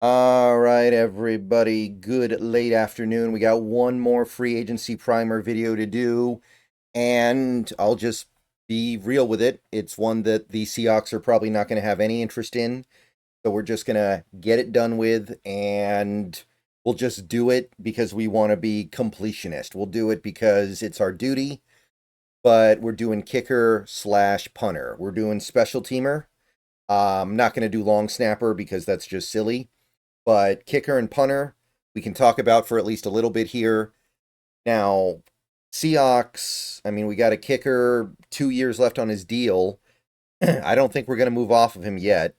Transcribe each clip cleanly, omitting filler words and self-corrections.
All right, everybody. Good late afternoon. We got one more free agency primer video to do, and I'll just be real with it. It's one that the Seahawks are probably not going to have any interest in, so we're just going to get it done with, and we'll just do it because we want to be completionist. We'll do it because it's our duty, but we're doing kicker slash punter. We're doing special teamer. I'm not going to do long snapper because that's just silly. But kicker and punter, we can talk about for at least a little bit here. Now, Seahawks, I mean, we got a kicker, 2 years left on his deal. I don't think we're going to move off of him yet.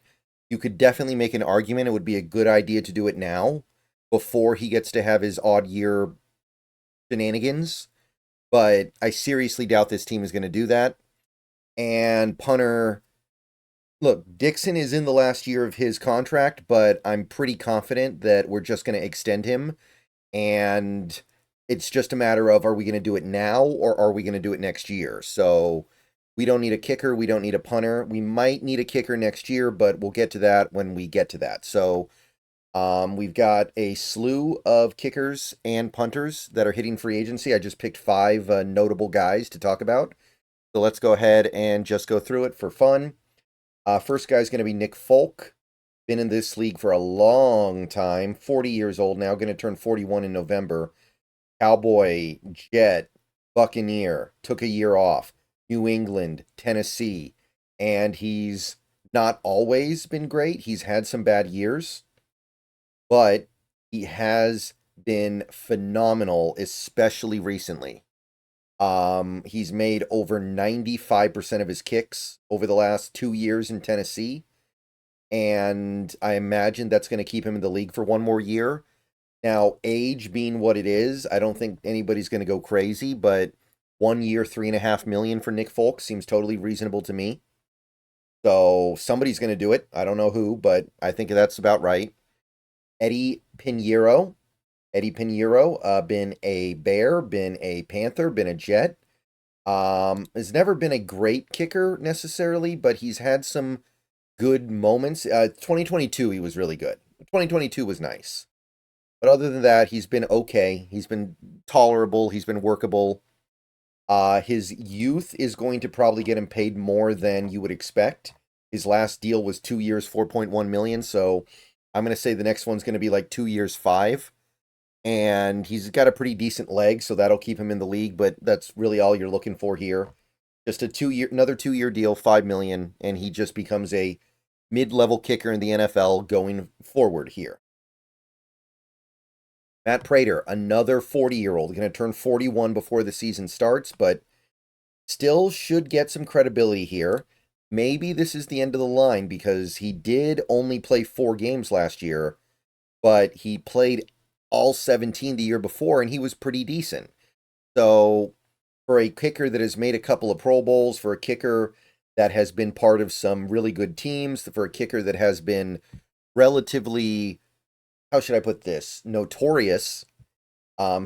You could definitely make an argument it would be a good idea to do it now before he gets to have his odd year shenanigans. But I seriously doubt this team is going to do that. And punter, look, Dixon is in the last year of his contract, but I'm pretty confident that we're just going to extend him. And it's just a matter of, are we going to do it now or are we going to do it next year? So we don't need a kicker. We don't need a punter. We might need a kicker next year, but we'll get to that when we get to that. So we've got a slew of kickers and punters that are hitting free agency. I just picked five notable guys to talk about. So let's go ahead and just go through it for fun. First guy is going to be Nick Folk. Been in this league for a long time. 40 years old now. Going to turn 41 in November. Cowboy, Jet, Buccaneer. Took a year off. New England, Tennessee. And he's not always been great. He's had some bad years. But he has been phenomenal, especially recently. He's made over 95% of his kicks over the last 2 years in Tennessee. And I imagine that's going to keep him in the league for one more year. Now, age being what it is, I don't think anybody's going to go crazy, but 1 year, $3.5 million for Nick Folk seems totally reasonable to me. So somebody's going to do it. I don't know who, but I think that's about right. Eddie Pinheiro. Been a Bear, been a Panther, been a Jet. Has never been a great kicker necessarily, but he's had some good moments. 2022, he was really good. 2022 was nice. But other than that, he's been okay. He's been tolerable. He's been workable. His youth is going to probably get him paid more than you would expect. His last deal was 2 years, 4.1 million. So I'm going to say the next one's going to be like 2 years, 5. And he's got a pretty decent leg, so that'll keep him in the league, but that's really all you're looking for here. Just another 2 year deal, 5 million, and he just becomes a mid-level kicker in the NFL going forward here. Matt Prater, another 40-year-old, going to turn 41 before the season starts, but still should get some credibility here. Maybe this is the end of the line because he did only play 4 games last year, but he played all 17 the year before, and he was pretty decent. So for a kicker that has made a couple of Pro Bowls, for a kicker that has been part of some really good teams, for a kicker that has been relatively, how should I put this, notorious,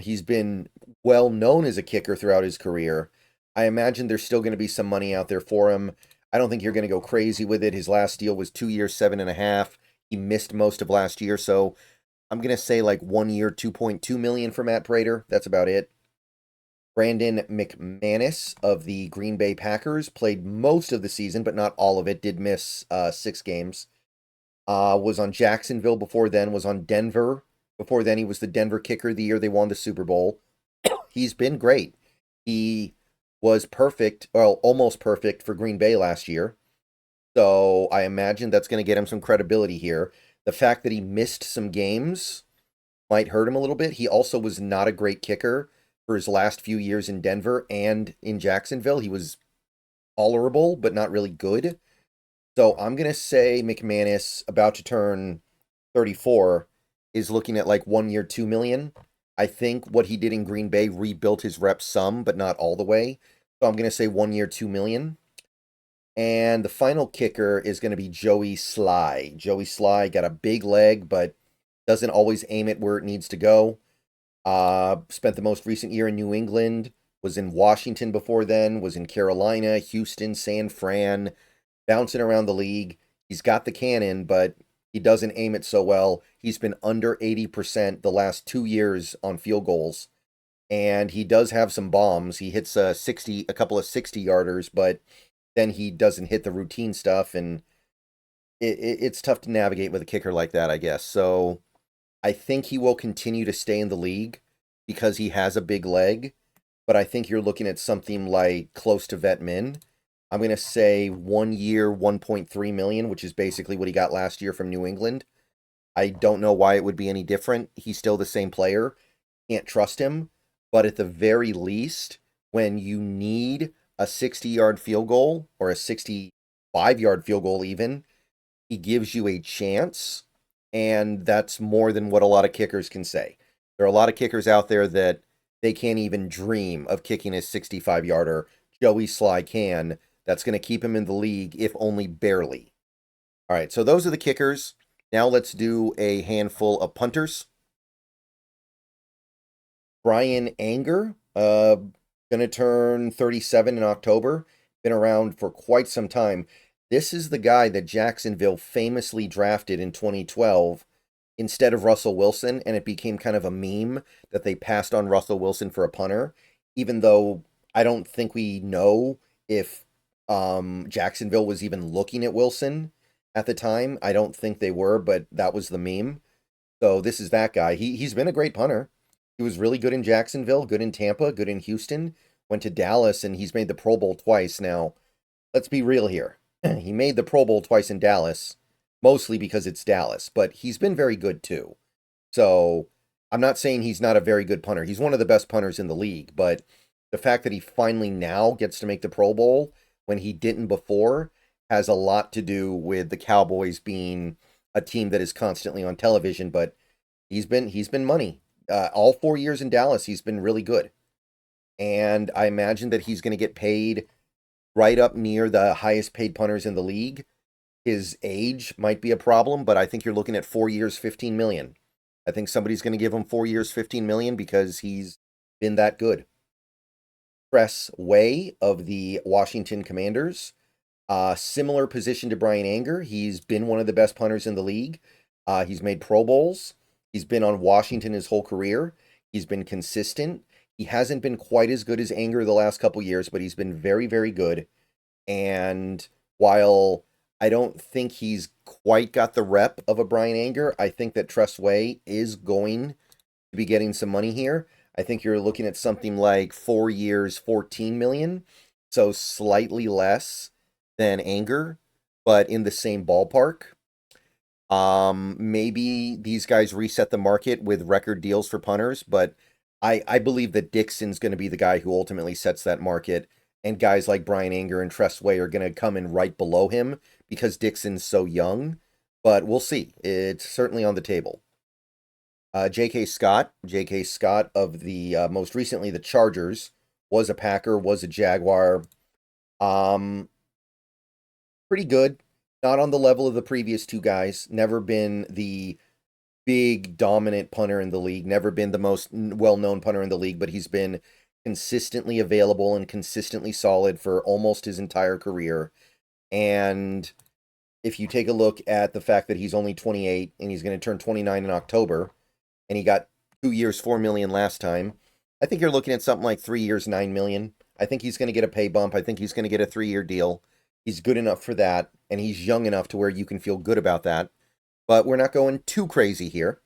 he's been well known as a kicker throughout his career. I imagine there's still going to be some money out there for him. I don't think you're going to go crazy with it. His last deal was 2 years, 7.5. He missed most of last year, so I'm going to say like 1 year, 2.2 million for Matt Prater. That's about it. Brandon McManus of the Green Bay Packers played most of the season, but not all of it. Did miss 6 games. Was on Jacksonville before then, was on Denver. Before then, he was the Denver kicker the year they won the Super Bowl. He's been great. He was perfect, well, almost perfect for Green Bay last year. So I imagine that's going to get him some credibility here. The fact that he missed some games might hurt him a little bit. He also was not a great kicker for his last few years in Denver and in Jacksonville. He was tolerable, but not really good. So I'm going to say McManus, about to turn 34, is looking at like 1 year, 2 million. I think what he did in Green Bay rebuilt his reps some, but not all the way. So I'm going to say 1 year, 2 million. And the final kicker is going to be Joey Sly. Joey Sly got a big leg, but doesn't always aim it where it needs to go. Spent the most recent year in New England, was in Washington before then, was in Carolina, Houston, San Fran, bouncing around the league. He's got the cannon, but He doesn't aim it so well. He's been under 80% the last 2 years on field goals. And he does have some bombs. He hits a couple of 60-yarders, but then he doesn't hit the routine stuff, and it's tough to navigate with a kicker like that, I guess. So I think he will continue to stay in the league because he has a big leg, but I think you're looking at something like close to vet min. I'm going to say 1 year, 1.3 million, which is basically what he got last year from New England. I don't know why it would be any different. He's still the same player. Can't trust him. But at the very least, when you need a 60-yard field goal or a 65-yard field goal even, he gives you a chance, and that's more than what a lot of kickers can say. There are a lot of kickers out there that they can't even dream of kicking a 65-yarder. Joey Sly can. That's going to keep him in the league, if only barely. All right, so those are the kickers. Now let's do a handful of punters. Brian Anger, going to turn 37 in October. Been around for quite some time. This is the guy that Jacksonville famously drafted in 2012 instead of Russell Wilson, and it became kind of a meme that they passed on Russell Wilson for a punter, even though I don't think we know if Jacksonville was even looking at Wilson at the time. I don't think they were, but that was the meme. So this is that guy. He's been a great punter. He was really good in Jacksonville, good in Tampa, good in Houston, went to Dallas, and he's made the Pro Bowl twice. Now, let's be real here. He made the Pro Bowl twice in Dallas, mostly because it's Dallas, but he's been very good too. So I'm not saying he's not a very good punter. He's one of the best punters in the league, but the fact that he finally now gets to make the Pro Bowl when he didn't before has a lot to do with the Cowboys being a team that is constantly on television, but he's been money. All 4 years in Dallas, he's been really good. And I imagine that he's going to get paid right up near the highest paid punters in the league. His age might be a problem, but I think you're looking at 4 years, 15 million. I think somebody's going to give him 4 years, 15 million because he's been that good. Tress Way of the Washington Commanders. Similar position to Brian Anger. He's been one of the best punters in the league. He's made Pro Bowls. He's been on Washington his whole career. He's been consistent. He hasn't been quite as good as Anger the last couple years, but he's been very, very good. And while I don't think he's quite got the rep of a Brian Anger, I think that Tress Way is going to be getting some money here. I think you're looking at something like 4 years, 14 million. So slightly less than Anger, but in the same ballpark. Maybe these guys reset the market with record deals for punters, but I believe that Dixon's going to be the guy who ultimately sets that market, and guys like Brian Anger and Tress Way are going to come in right below him because Dixon's so young, but we'll see. It's certainly on the table. J.K. Scott of the, most recently the Chargers, was a Packer, was a Jaguar. Pretty good. Not on the level of the previous two guys. Never been the big dominant punter in the league. Never been the most well-known punter in the league, but he's been consistently available and consistently solid for almost his entire career. And if you take a look at the fact that he's only 28 and he's going to turn 29 in October, and he got 2 years, 4 million last time, I think you're looking at something like 3 years, 9 million. I think he's going to get a pay bump. I think he's going to get a 3-year deal. He's good enough for that, and he's young enough to where you can feel good about that. But we're not going too crazy here.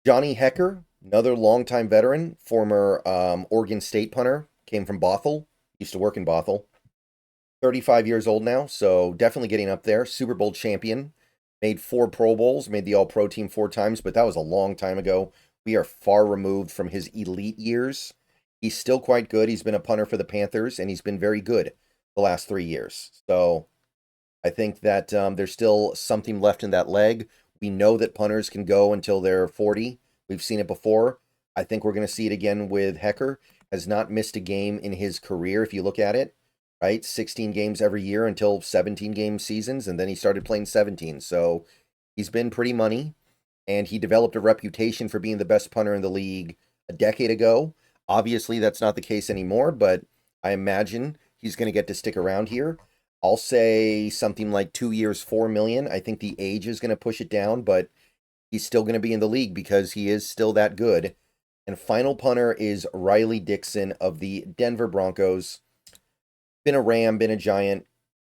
Johnny Hecker, another longtime veteran, former Oregon State punter, came from Bothell, used to work in Bothell. 35 years old now, so definitely getting up there. Super Bowl champion, made 4 Pro Bowls, made the All-Pro team 4 times, but that was a long time ago. We are far removed from his elite years. He's still quite good. He's been a punter for the Panthers, and he's been very good the last 3 years. So I think that there's still something left in that leg. We know that punters can go until they're 40. We've seen it before. I think we're going to see it again with Hecker. Has not missed a game in his career, if you look at it, right? 16 games every year until 17-game seasons, and then he started playing 17. So he's been pretty money, and he developed a reputation for being the best punter in the league a decade ago. Obviously, that's not the case anymore, but I imagine he's going to get to stick around here. I'll say something like 2 years, 4 million. I think the age is going to push it down, but he's still going to be in the league because he is still that good. And final punter is Riley Dixon of the Denver Broncos. Been a Ram, been a Giant.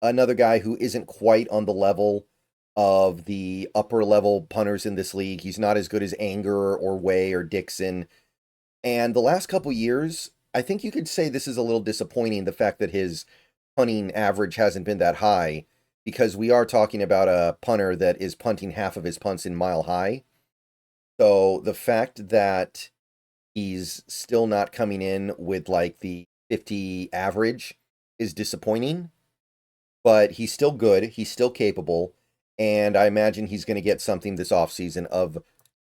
Another guy who isn't quite on the level of the upper level punters in this league. He's not as good as Anger or Way or Dixon. And the last couple years, I think you could say this is a little disappointing, the fact that his punting average hasn't been that high, because we are talking about a punter that is punting half of his punts in Mile High. So the fact that he's still not coming in with like the 50 average is disappointing, but he's still good. He's still capable. And I imagine he's going to get something this offseason of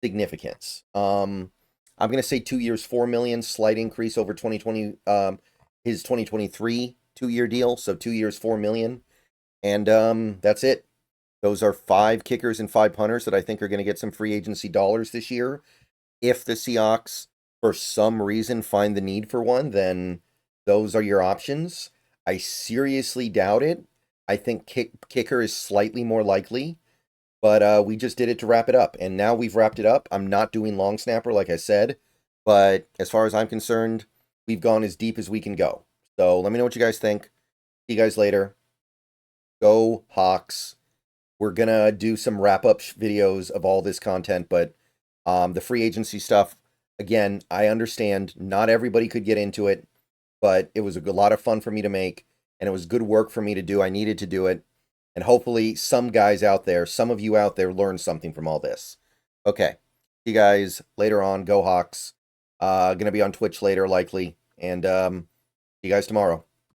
significance. I'm going to say 2 years, 4 million, slight increase over 2020, his 2023 2-year deal. So 2 years, 4 million. And that's it. Those are 5 kickers and 5 punters that I think are going to get some free agency dollars this year. If the Seahawks, for some reason, find the need for one, then those are your options. I seriously doubt it. I think kicker is slightly more likely, but we just did it to wrap it up. And now we've wrapped it up. I'm not doing long snapper, like I said, but as far as I'm concerned, we've gone as deep as we can go. So let me know what you guys think. See you guys later. Go Hawks. We're going to do some wrap-up videos of all this content, but the free agency stuff, again, I understand not everybody could get into it, but it was a lot of fun for me to make, and it was good work for me to do. I needed to do it, and hopefully some guys out there, some of you out there, learned something from all this. Okay, see you guys later on. Go Hawks. Going to be on Twitch later, likely, and see you guys tomorrow.